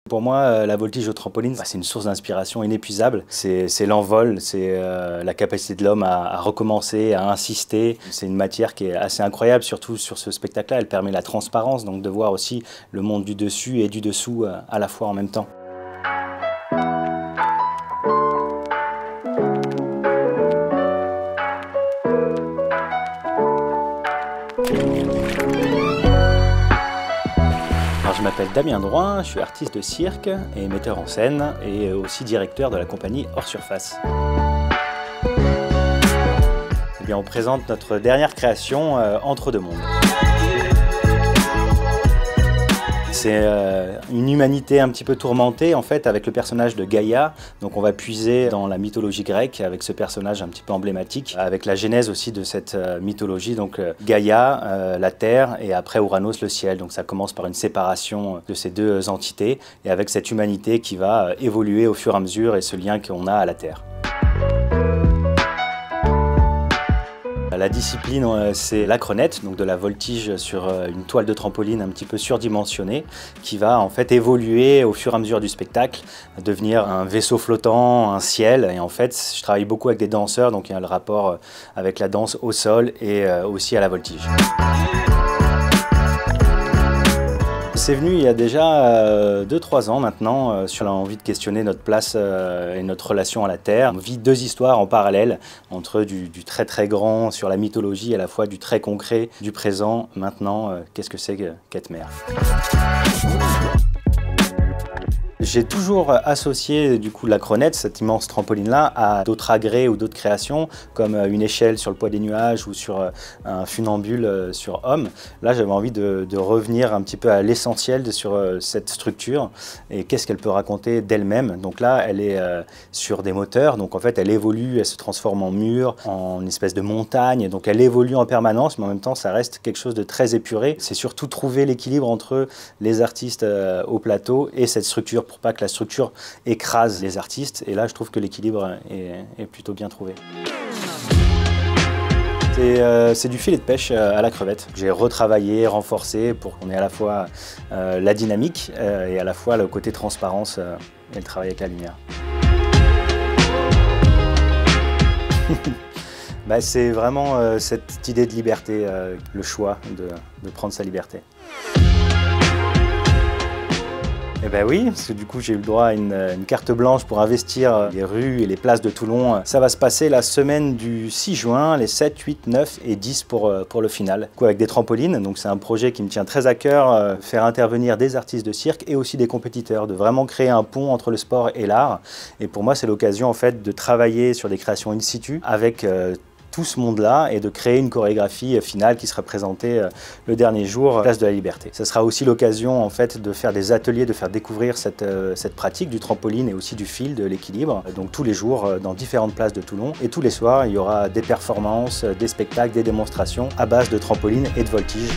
Pour moi, la voltige au trampoline, c'est une source d'inspiration inépuisable. C'est l'envol, c'est la capacité de l'homme à recommencer, à insister. C'est une matière qui est assez incroyable, surtout sur ce spectacle-là. Elle permet la transparence, donc de voir aussi le monde du dessus et du dessous à la fois en même temps. Je m'appelle Damien Drouin, je suis artiste de cirque et metteur en scène et aussi directeur de la compagnie Hors Surface. Eh bien, on présente notre dernière création, Entre deux mondes. C'est une humanité un petit peu tourmentée en fait avec le personnage de Gaïa. Donc on va puiser dans la mythologie grecque avec ce personnage un petit peu emblématique, avec la genèse aussi de cette mythologie. Donc Gaïa, la terre, et après Ouranos, le ciel. Donc ça commence par une séparation de ces deux entités et avec cette humanité qui va évoluer au fur et à mesure et ce lien qu'on a à la terre. La discipline, c'est l'acronette, donc de la voltige sur une toile de trampoline un petit peu surdimensionnée, qui va en fait évoluer au fur et à mesure du spectacle, devenir un vaisseau flottant, un ciel. Et en fait, je travaille beaucoup avec des danseurs, donc il y a le rapport avec la danse au sol et aussi à la voltige. C'est venu il y a déjà 2-3 ans maintenant sur l'envie de questionner notre place et notre relation à la Terre. On vit deux histoires en parallèle entre du très très grand sur la mythologie et à la fois du très concret du présent. Maintenant, qu'est-ce que c'est qu'être mère ? J'ai toujours associé du coup l'acronette, cette immense trampoline-là, à d'autres agrès ou d'autres créations, comme une échelle sur le poids des nuages ou sur un funambule sur homme. Là, j'avais envie de revenir un petit peu à l'essentiel sur cette structure et qu'est-ce qu'elle peut raconter d'elle-même. Donc là, elle est sur des moteurs, donc en fait, elle évolue, elle se transforme en mur, en espèce de montagne, donc elle évolue en permanence, mais en même temps, ça reste quelque chose de très épuré. C'est surtout trouver l'équilibre entre les artistes au plateau et cette structure, pour pas que la structure écrase les artistes. Et là, je trouve que l'équilibre est plutôt bien trouvé. C'est du filet de pêche à la crevette. J'ai retravaillé, renforcé pour qu'on ait à la fois la dynamique et à la fois le côté transparence et le travail avec la lumière. C'est vraiment cette idée de liberté, le choix de prendre sa liberté. Eh bien oui, parce que du coup j'ai eu le droit à une carte blanche pour investir les rues et les places de Toulon. Ça va se passer la semaine du 6 juin, les 7, 8, 9 et 10 pour le final. Avec des trampolines, donc c'est un projet qui me tient très à cœur, faire intervenir des artistes de cirque et aussi des compétiteurs, de vraiment créer un pont entre le sport et l'art. Et pour moi c'est l'occasion en fait de travailler sur des créations in situ avec tout ce monde-là et de créer une chorégraphie finale qui sera présentée le dernier jour, Place de la Liberté. Ce sera aussi l'occasion en fait de faire des ateliers, de faire découvrir cette pratique du trampoline et aussi du fil, de l'équilibre. Donc tous les jours dans différentes places de Toulon et tous les soirs il y aura des performances, des spectacles, des démonstrations à base de trampoline et de voltige.